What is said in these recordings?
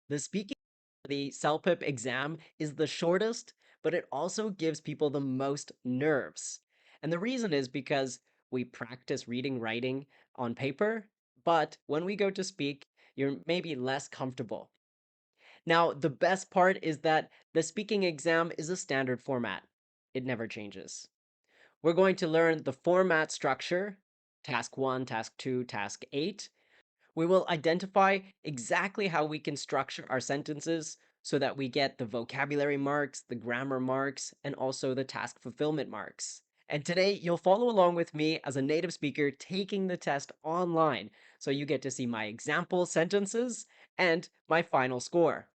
The speaking the CELPIP exam is the shortest, but it also gives people the most nerves. And the reason is because we practice reading, writing on paper, but when we go to speak, you're maybe less comfortable. Now, the best part is that the speaking exam is a standard format. It never changes. We're going to learn the format structure, task 1, task 2, task 8. We will identify exactly how we can structure our sentences so that we get the vocabulary marks, the grammar marks, and also the task fulfillment marks. And today, you'll follow along with me as a native speaker taking the test online. So you get to see my example sentences and my final score.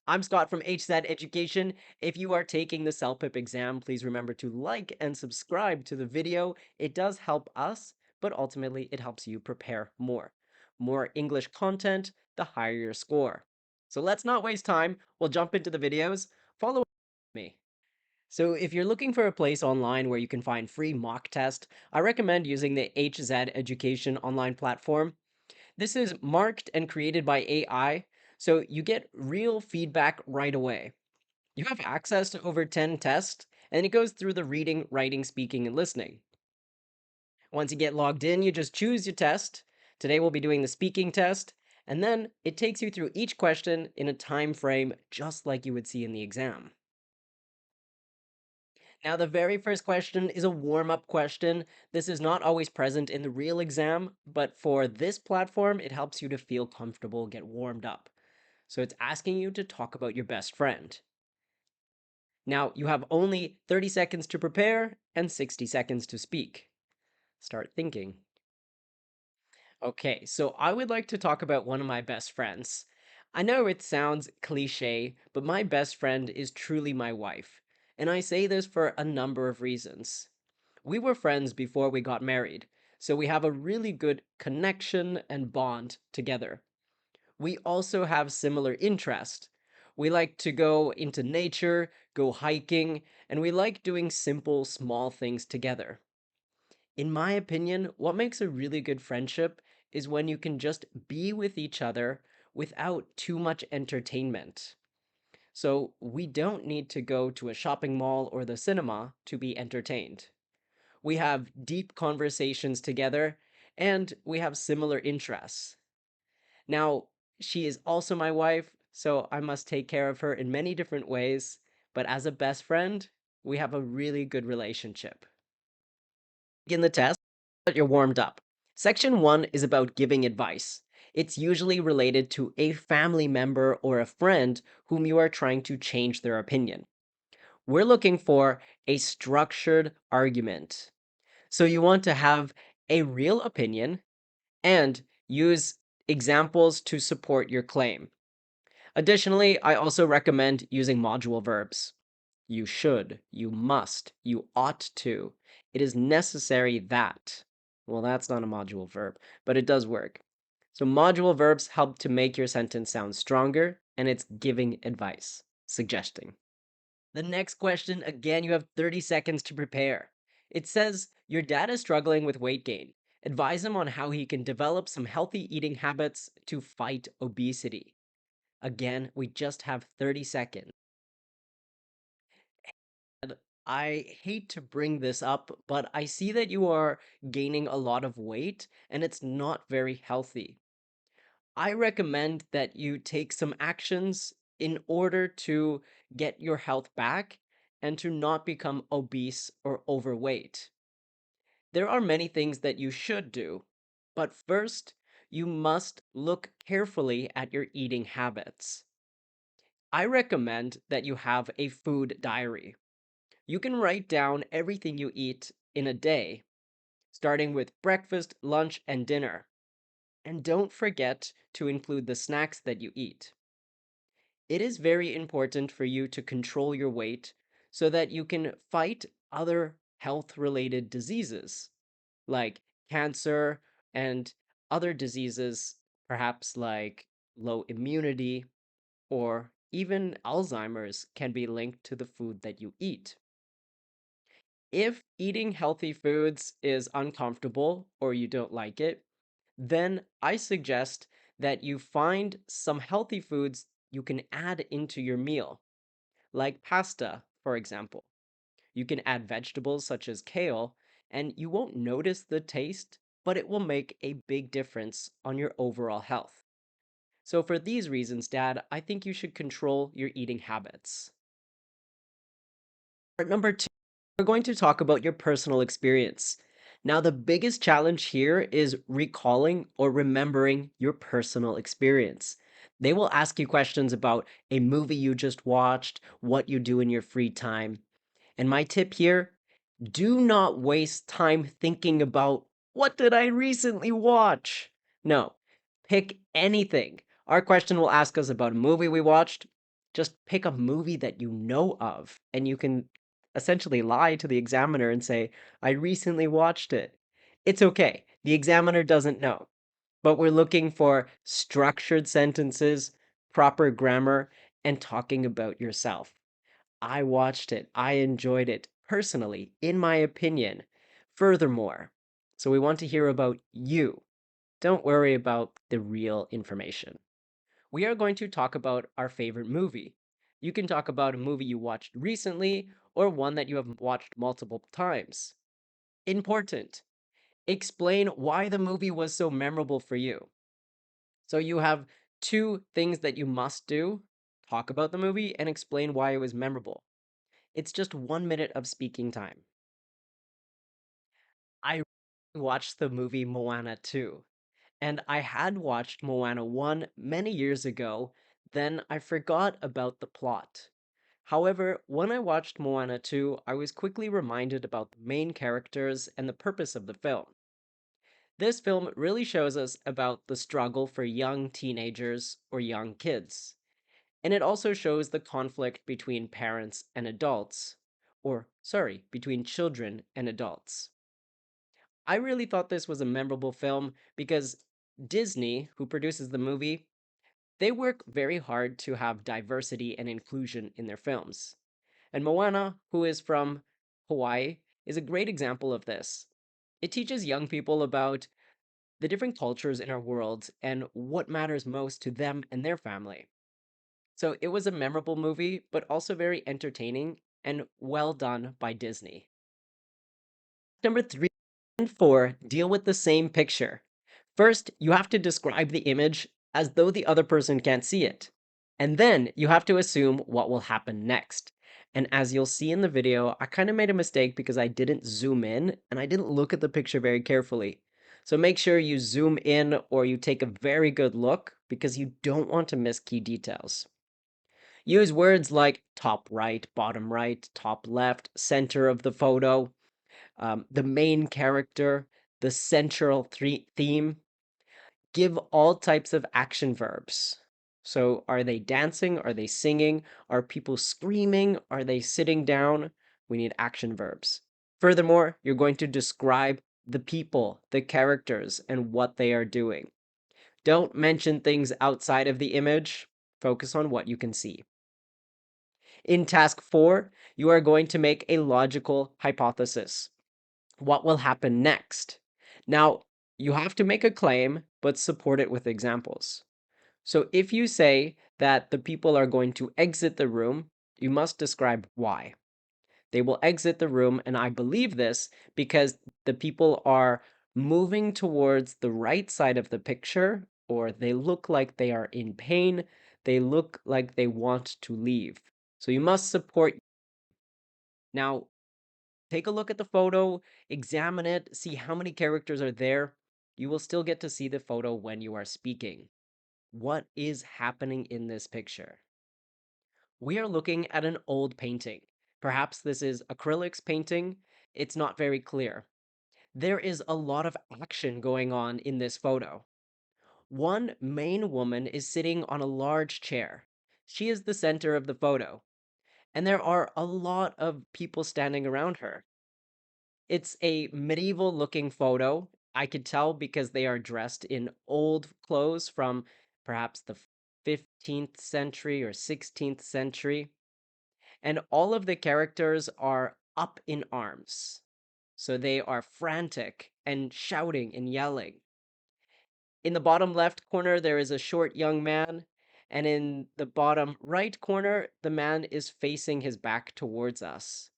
I'm Scott from HZad Education. If you are taking the CELPIP exam, please remember to like and subscribe to the video. It does help us, but ultimately it helps you prepare more. More English content, the higher your score. So let's not waste time. We'll jump into the videos. Follow me. So if you're looking for a place online where you can find free mock test, I recommend using the HZad Education online platform. This is marked and created by AI, so you get real feedback right away. You have access to over 10 tests, and it goes through the reading, writing, speaking, and listening. Once you get logged in, you just choose your test. Today we'll be doing the speaking test, and then it takes you through each question in a time frame just like you would see in the exam. Now, the very first question is a warm up question. This is not always present in the real exam, but for this platform, it helps you to feel comfortable, get warmed up. So it's asking you to talk about your best friend. Now, you have only 30 seconds to prepare and 60 seconds to speak. Start thinking. Okay, so I would like to talk about one of my best friends. I know it sounds cliche, but my best friend is truly my wife. And I say this for a number of reasons. We were friends before we got married, so we have a really good connection and bond together. We also have similar interests. We like to go into nature, go hiking, and we like doing simple, small things together. In my opinion, what makes a really good friendship is when you can just be with each other without too much entertainment. So we don't need to go to a shopping mall or the cinema to be entertained. We have deep conversations together and we have similar interests. Now, she is also my wife, so I must take care of her in many different ways, but as a best friend, we have a really good relationship. Begin the test, but you're warmed up. Section 1 is about giving advice. It's usually related to a family member or a friend whom you are trying to change their opinion. We're looking for a structured argument. So you want to have a real opinion and use examples to support your claim. Additionally, I also recommend using module verbs. You should, you must, you ought to. It is necessary that. Well, that's not a module verb, but it does work. So module verbs help to make your sentence sound stronger, and it's giving advice, suggesting. The next question, again, you have 30 seconds to prepare. It says, your dad is struggling with weight gain. Advise him on how he can develop some healthy eating habits to fight obesity. Again, we just have 30 seconds. And I hate to bring this up, but I see that you are gaining a lot of weight and it's not very healthy. I recommend that you take some actions in order to get your health back and to not become obese or overweight. There are many things that you should do, but first, you must look carefully at your eating habits. I recommend that you have a food diary. You can write down everything you eat in a day, starting with breakfast, lunch, and dinner. And don't forget to include the snacks that you eat. It is very important for you to control your weight so that you can fight other health related diseases like cancer and other diseases, perhaps like low immunity or even Alzheimer's, can be linked to the food that you eat. If eating healthy foods is uncomfortable or you don't like it, then I suggest that you find some healthy foods you can add into your meal, like pasta, for example. You can add vegetables such as kale, and you won't notice the taste, but it will make a big difference on your overall health. So, for these reasons, Dad, I think you should control your eating habits. Part number two, we're going to talk about your personal experience. Now, the biggest challenge here is recalling or remembering your personal experience. They will ask you questions about a movie you just watched, what you do in your free time. And my tip here, do not waste time thinking about what did I recently watch? No, pick anything. Our question will ask us about a movie we watched. Just pick a movie that you know of, and you can essentially lie to the examiner and say, I recently watched it. It's okay. The examiner doesn't know, but we're looking for structured sentences, proper grammar, and talking about yourself. I watched it. I enjoyed it personally, in my opinion. Furthermore, so we want to hear about you. Don't worry about the real information. We are going to talk about our favorite movie. You can talk about a movie you watched recently or one that you have watched multiple times. Important. Explain why the movie was so memorable for you. So you have two things that you must do: talk about the movie and explain why it was memorable. It's just 1 minute of speaking time. I watched the movie Moana 2, and I had watched Moana 1 many years ago, then I forgot about the plot. However, when I watched Moana 2, I was quickly reminded about the main characters and the purpose of the film. This film really shows us about the struggle for young teenagers or young kids. And it also shows the conflict between parents and adults, or, sorry, between children and adults. I really thought this was a memorable film because Disney, who produces the movie, they work very hard to have diversity and inclusion in their films. And Moana, who is from Hawaii, is a great example of this. It teaches young people about the different cultures in our world and what matters most to them and their family. So it was a memorable movie, but also very entertaining and well done by Disney. Number three and four deal with the same picture. First, you have to describe the image as though the other person can't see it. And then you have to assume what will happen next. And as you'll see in the video, I kind of made a mistake because I didn't zoom in and I didn't look at the picture very carefully. So make sure you zoom in or you take a very good look because you don't want to miss key details. Use words like top right, bottom right, top left, center of the photo, the main character, the central theme. Give all types of action verbs. So, are they dancing? Are they singing? Are people screaming? Are they sitting down? We need action verbs. Furthermore, you're going to describe the people, the characters, and what they are doing. Don't mention things outside of the image. Focus on what you can see. In task four, you are going to make a logical hypothesis. What will happen next? Now, you have to make a claim, but support it with examples. So if you say that the people are going to exit the room, you must describe why. They will exit the room, and I believe this because the people are moving towards the right side of the picture, or they look like they are in pain, they look like they want to leave. So you must support. Now, take a look at the photo, examine it, see how many characters are there. You will still get to see the photo when you are speaking. What is happening in this picture? We are looking at an old painting. Perhaps this is acrylics painting. It's not very clear. There is a lot of action going on in this photo. One main woman is sitting on a large chair. She is the center of the photo, and there are a lot of people standing around her. It's a medieval looking photo. I could tell because they are dressed in old clothes from perhaps the 15th century or 16th century. And all of the characters are up in arms. So they are frantic and shouting and yelling. In the bottom left corner, there is a short young man, And in the bottom right corner, the man is facing his back towards us.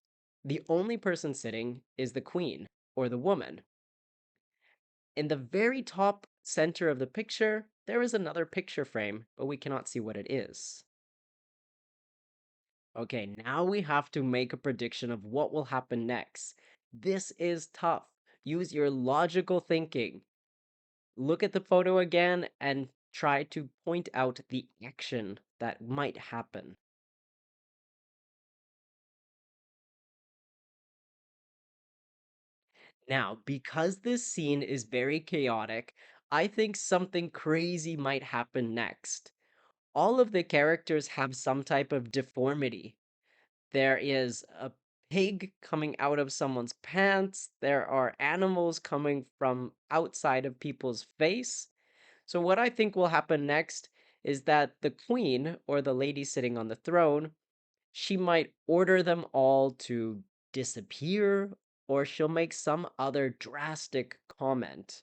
The only person sitting is the queen or the woman. In the very top center of the picture, there is another picture frame, but we cannot see what it is. Okay, now we have to make a prediction of what will happen next. This is tough. Use your logical thinking. Look at the photo again and try to point out the action that might happen. Now, because this scene is very chaotic, I think something crazy might happen next. All of the characters have some type of deformity. There is a pig coming out of someone's pants. There are animals coming from outside of people's face. So, what I think will happen next is that the queen, or the lady sitting on the throne, she might order them all to disappear, or she'll make some other drastic comment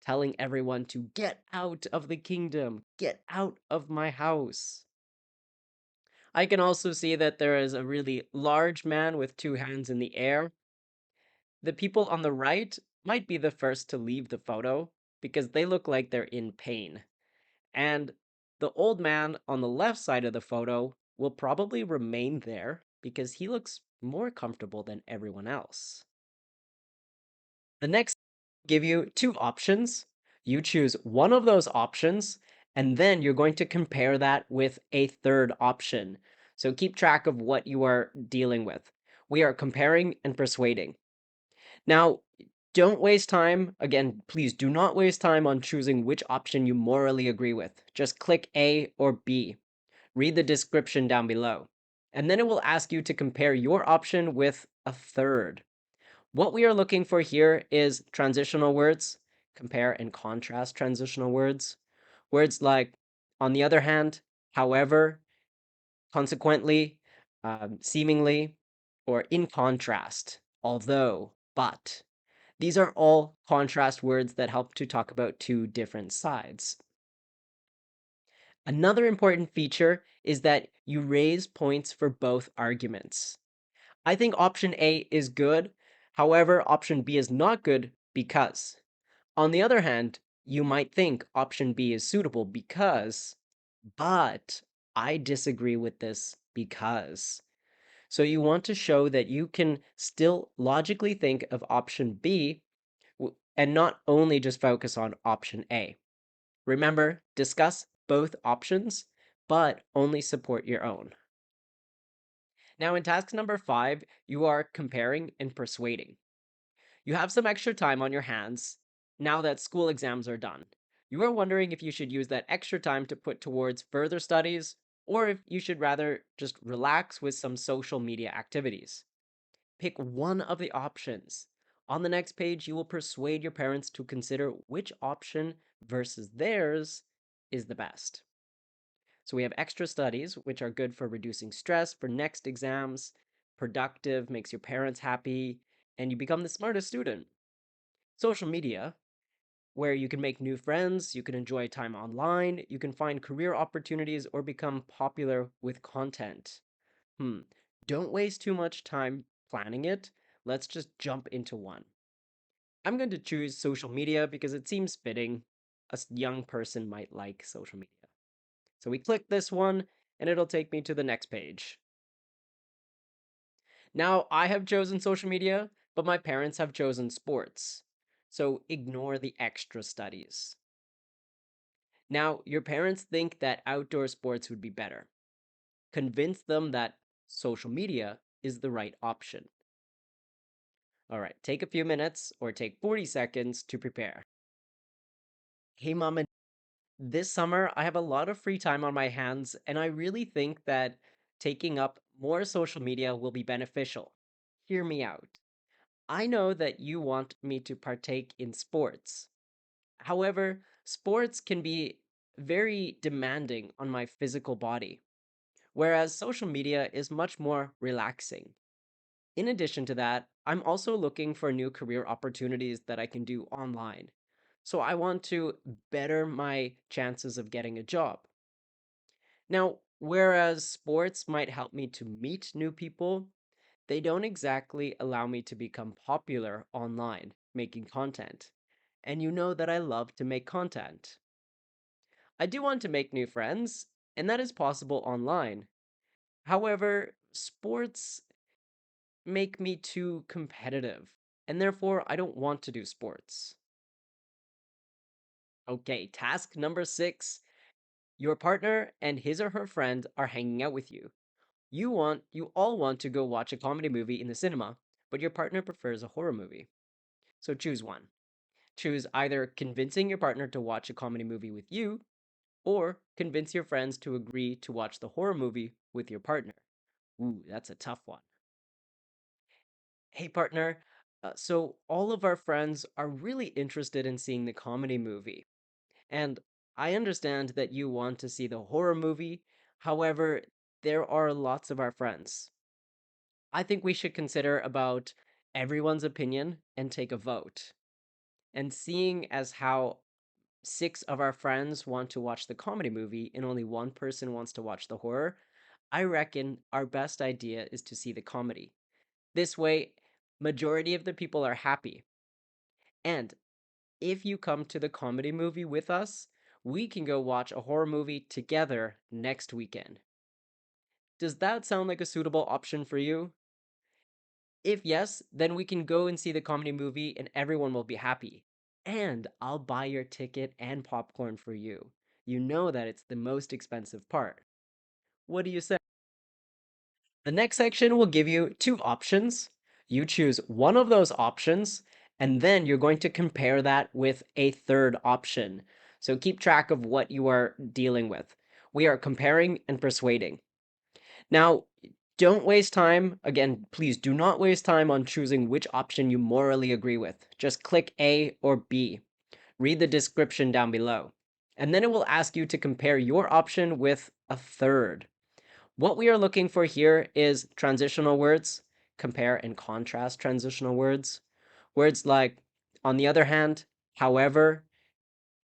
telling everyone to get out of the kingdom, get out of my house. I can also see that there is a really large man with two hands in the air. The people on the right might be the first to leave the photo because they look like they're in pain. And the old man on the left side of the photo will probably remain there because he looks more comfortable than everyone else. The next give you two options. You choose one of those options, and then you're going to compare that with a third option. So keep track of what you are dealing with. We are comparing and persuading. Now, don't waste time. Again, please do not waste time on choosing which option you morally agree with. Just click A or B. Read the description down below. And then it will ask you to compare your option with a third. What we are looking for here is transitional words, compare and contrast transitional words. Words like, on the other hand, however, consequently, seemingly, or in contrast, although, but. These are all contrast words that help to talk about two different sides. Another important feature is that you raise points for both arguments. I think option A is good. However, option B is not good because. On the other hand, you might think option B is suitable because, but I disagree with this because. So you want to show that you can still logically think of option B and not only just focus on option A. Remember, discuss both options, but only support your own. Now, in task number 5, you are comparing and persuading. You have some extra time on your hands now that school exams are done. You are wondering if you should use that extra time to put towards further studies, or if you should rather just relax with some social media activities. Pick one of the options. On the next page, you will persuade your parents to consider which option versus theirs is the best. So we have extra studies, which are good for reducing stress for next exams, productive, makes your parents happy, and you become the smartest student. Social media, where you can make new friends, you can enjoy time online, you can find career opportunities, or become popular with content. Hmm, don't waste too much time planning it. Let's just jump into one. I'm going to choose social media because it seems fitting. A young person might like social media. So we click this one, and it'll take me to the next page. Now, I have chosen social media, but my parents have chosen sports. So ignore the extra studies. Now, your parents think that outdoor sports would be better. Convince them that social media is the right option. All right, take a few minutes or take 40 seconds to prepare. Hey, mom and this summer, I have a lot of free time on my hands, and I really think that taking up more social media will be beneficial. Hear me out. I know that you want me to partake in sports. However, sports can be very demanding on my physical body, whereas social media is much more relaxing. In addition to that, I'm also looking for new career opportunities that I can do online. So I want to better my chances of getting a job. Now, whereas sports might help me to meet new people, they don't exactly allow me to become popular online making content. And you know that I love to make content. I do want to make new friends, and that is possible online. However, sports make me too competitive, and therefore I don't want to do sports. Okay, task number 6. Your partner and his or her friend are hanging out with you. You all want to go watch a comedy movie in the cinema, but your partner prefers a horror movie. So choose one. Choose either convincing your partner to watch a comedy movie with you, or convince your friends to agree to watch the horror movie with your partner. Ooh, that's a tough one. Hey, partner. So, all of our friends are really interested in seeing the comedy movie. And I understand that you want to see the horror movie. However, there are lots of our friends. I think we should consider about everyone's opinion and take a vote. And seeing as how 6 of our friends want to watch the comedy movie and only one person wants to watch the horror, I reckon our best idea is to see the comedy. This way, majority of the people are happy. And if you come to the comedy movie with us, we can go watch a horror movie together next weekend. Does that sound like a suitable option for you? If yes, then we can go and see the comedy movie and everyone will be happy. And I'll buy your ticket and popcorn for you. You know that it's the most expensive part. What do you say? The next section will give you 2 options. You choose one of those options, and then you're going to compare that with a third option. So keep track of what you are dealing with. We are comparing and persuading. Now, don't waste time. Again, please do not waste time on choosing which option you morally agree with. Just click A or B. Read the description down below. And then it will ask you to compare your option with a third. What we are looking for here is transitional words, compare and contrast transitional words. Words like, on the other hand, however,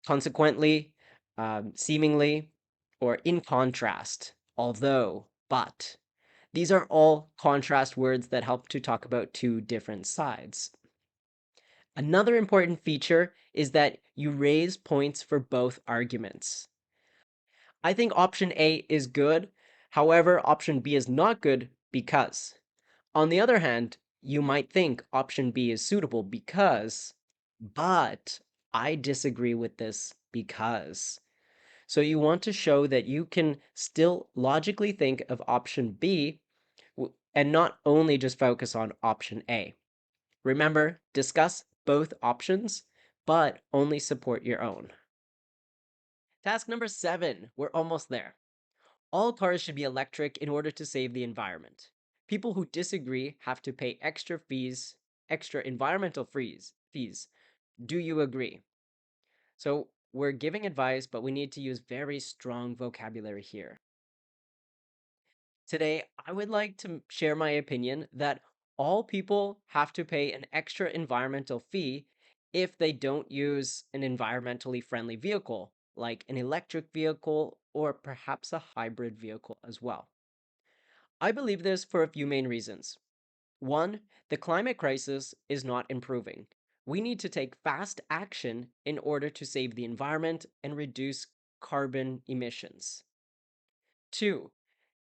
consequently, seemingly, or in contrast, although, but. These are all contrast words that help to talk about 2 different sides. Another important feature is that you raise points for both arguments. I think option A is good. However, option B is not good because. On the other hand, you might think option B is suitable because, but I disagree with this because. So you want to show that you can still logically think of option B and not only just focus on option A. Remember, discuss both options, but only support your own. Task number 7, we're almost there. All cars should be electric in order to save the environment. People who disagree have to pay extra environmental fees. Do you agree? So we're giving advice, but we need to use very strong vocabulary here. Today, I would like to share my opinion that all people have to pay an extra environmental fee if they don't use an environmentally friendly vehicle, like an electric vehicle or perhaps a hybrid vehicle as well. I believe this for a few main reasons. One, the climate crisis is not improving. We need to take fast action in order to save the environment and reduce carbon emissions. Two,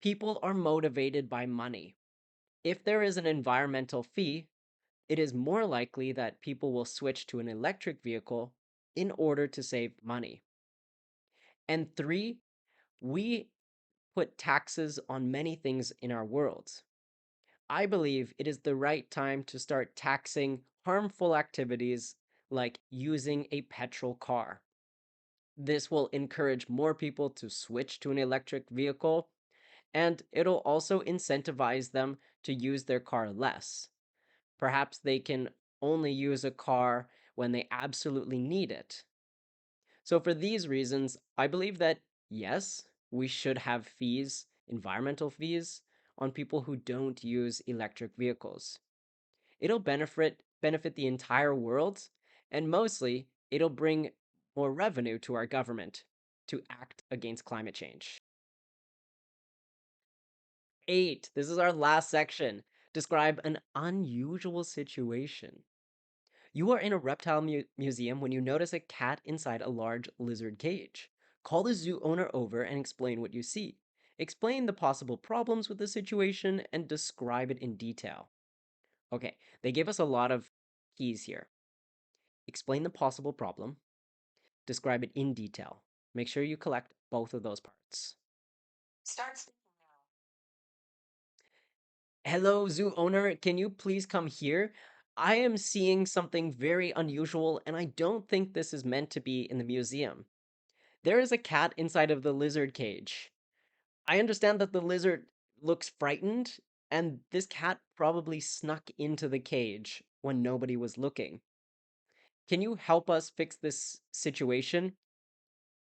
people are motivated by money. If there is an environmental fee, it is more likely that people will switch to an electric vehicle in order to save money. And three, we put taxes on many things in our world. I believe it is the right time to start taxing harmful activities like using a petrol car. This will encourage more people to switch to an electric vehicle, and it'll also incentivize them to use their car less. Perhaps they can only use a car when they absolutely need it. So, for these reasons, I believe that yes, we should have fees, environmental fees, on people who don't use electric vehicles. It'll benefit the entire world, and mostly it'll bring more revenue to our government to act against climate change. Eight. This is our last section. Describe an unusual situation. You are in a reptile museum when you notice a cat inside a large lizard cage. Call the zoo owner over and explain what you see. Explain the possible problems with the situation and describe it in detail. Okay, they give us a lot of keys here. Explain the possible problem, describe it in detail. Make sure you collect both of those parts. Start speaking now. Hello, zoo owner. Can you please come here? I am seeing something very unusual, and I don't think this is meant to be in the museum. There is a cat inside of the lizard cage. I understand that the lizard looks frightened, and this cat probably snuck into the cage when nobody was looking. Can you help us fix this situation?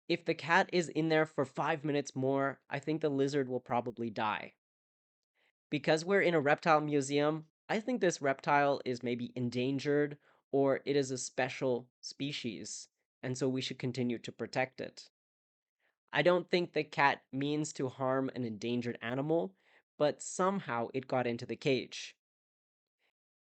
If the cat is in there for 5 minutes more, I think the lizard will probably die. Because we're in a reptile museum, I think this reptile is maybe endangered or it is a special species, and so we should continue to protect it. I don't think the cat means to harm an endangered animal, but somehow it got into the cage.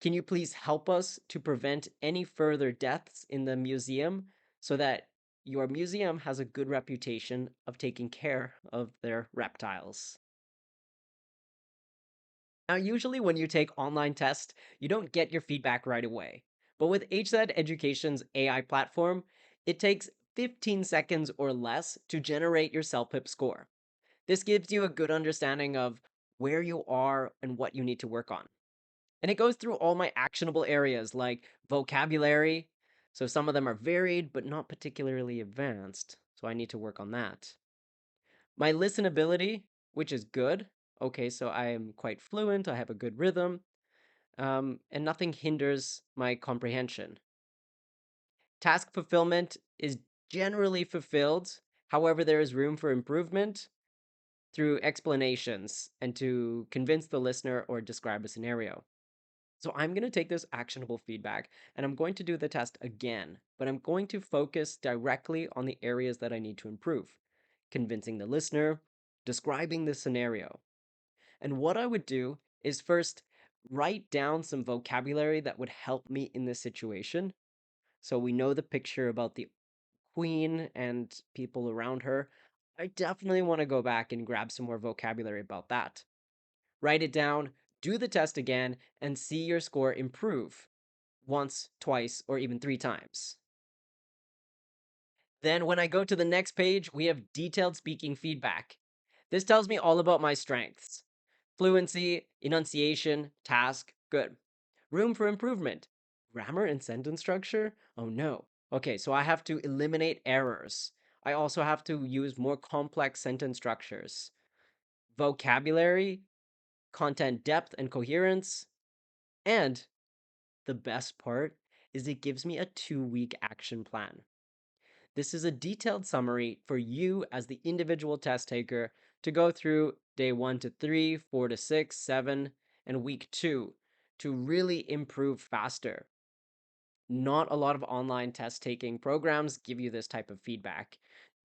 Can you please help us to prevent any further deaths in the museum so that your museum has a good reputation of taking care of their reptiles? Now, usually when you take online tests, you don't get your feedback right away. But with HZad Education's AI platform, it takes 15 seconds or less to generate your CELPIP score. This gives you a good understanding of where you are and what you need to work on. And it goes through all my actionable areas like vocabulary. So some of them are varied but not particularly advanced. So I need to work on that. My listenability, which is good. Okay, so I am quite fluent, I have a good rhythm, and nothing hinders my comprehension. Task fulfillment is generally fulfilled. However, there is room for improvement through explanations and to convince the listener or describe a scenario. So I'm going to take this actionable feedback and I'm going to do the test again, but I'm going to focus directly on the areas that I need to improve, convincing the listener, describing the scenario. And what I would do is first write down some vocabulary that would help me in this situation. So we know the picture about the queen and people around her. I definitely want to go back and grab some more vocabulary about that. Write it down, do the test again, and see your score improve once, twice, or even 3 times. Then, when I go to the next page, we have detailed speaking feedback. This tells me all about my strengths: fluency, enunciation, task, good. Room for improvement: grammar and sentence structure? Oh no. Okay, so I have to eliminate errors. I also have to use more complex sentence structures. Vocabulary, content depth and coherence, and the best part is it gives me a 2 week action plan. This is a detailed summary for you as the individual test taker to go through day 1 to 3, 4 to 6, 7, and week 2 to really improve faster. Not a lot of online test taking programs give you this type of feedback.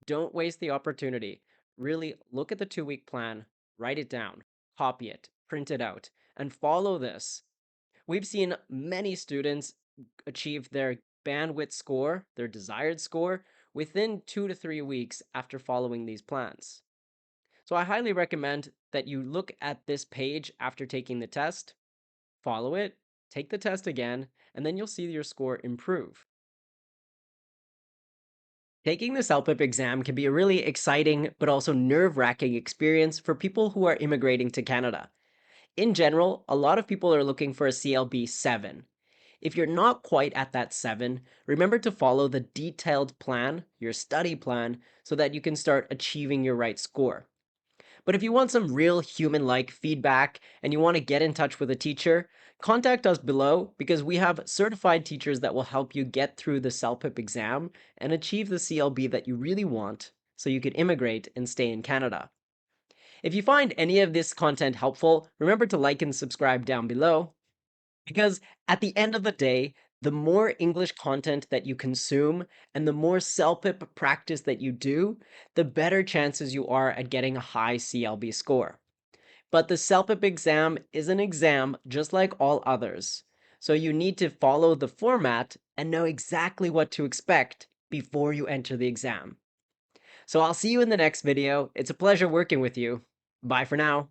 Don't waste the opportunity. Really look at the 2 week plan, write it down, copy it, print it out, and follow this. We've seen many students achieve their bandwidth score, their desired score, within 2 to 3 weeks after following these plans. So I highly recommend that you look at this page after taking the test, follow it, take the test again, and then you'll see your score improve. Taking the CELPIP exam can be a really exciting but also nerve-wracking experience for people who are immigrating to Canada. In general, a lot of people are looking for a CLB 7. If you're not quite at that 7, remember to follow the detailed plan, your study plan, so that you can start achieving your right score. But if you want some real human like feedback and you want to get in touch with a teacher, contact us below because we have certified teachers that will help you get through the CELPIP exam and achieve the CLB that you really want so you could immigrate and stay in Canada. If you find any of this content helpful, remember to like and subscribe down below. Because at the end of the day, the more English content that you consume and the more CELPIP practice that you do, the better chances you are at getting a high CLB score. But the CELPIP exam is an exam just like all others. So you need to follow the format and know exactly what to expect before you enter the exam. So I'll see you in the next video. It's a pleasure working with you. Bye for now.